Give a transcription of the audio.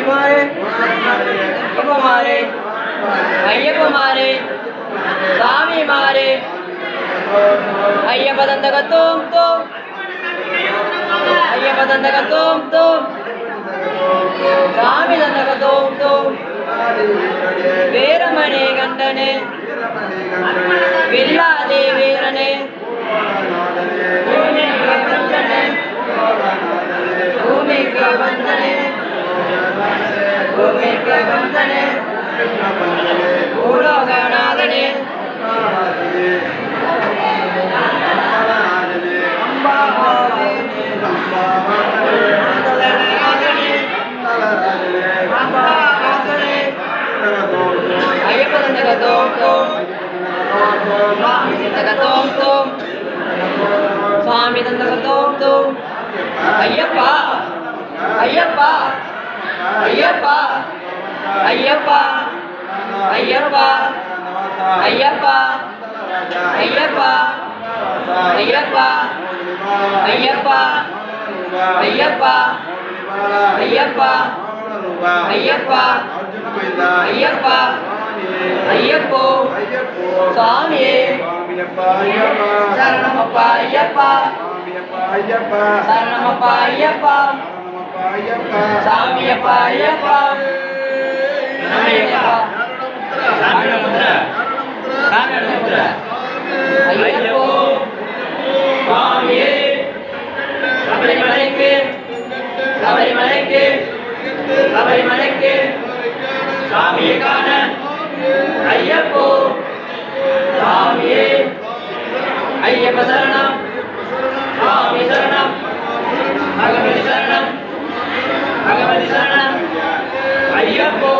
மாறு ஐயப்ப மாறு ஐயப்ப மாறு சாமி மாறு ஐயப்ப தந்தக தோம் தோம் ஐயப்ப தந்தக தோம் தோம் சாமி தந்தக தோம் தோம் வீரமணி கண்டனே வில்லாதே வீரனே பூமிக்கு வந்தனே பூமிக்கு வந்தனே பூலோகநாதனே ஐயப்ப தந்தக தோம் தோம் சாமி தந்தக தோம் தோம் சாமி தந்தக தோம் தோம் ஐயப்பா ஐயப்பா ஐயப்பா ஐயப்பா ஐயப்பா ஐயப்பா ஐயப்பா ஐயப்பா ஐயப்பா ஐயப்பா ஐயப்பா ஐயப்பா ஐயப்பா ஐயப்போ சாமியே சரணமப்பா ஐயப்பா சரணமப்பா ஐயப்பா சாமியப்பா ஐயப்பா ஐயப்போ சாமியே சபரிமலைக்கு சபரிமலைக்கு சபரிமலைக்கு சாமியை காண ஐயப்போ சாமியே ஐயப்ப சரணம் சாமி சரணம் பகவதி சரணம் பகவதி சரணம் ஐயப்போ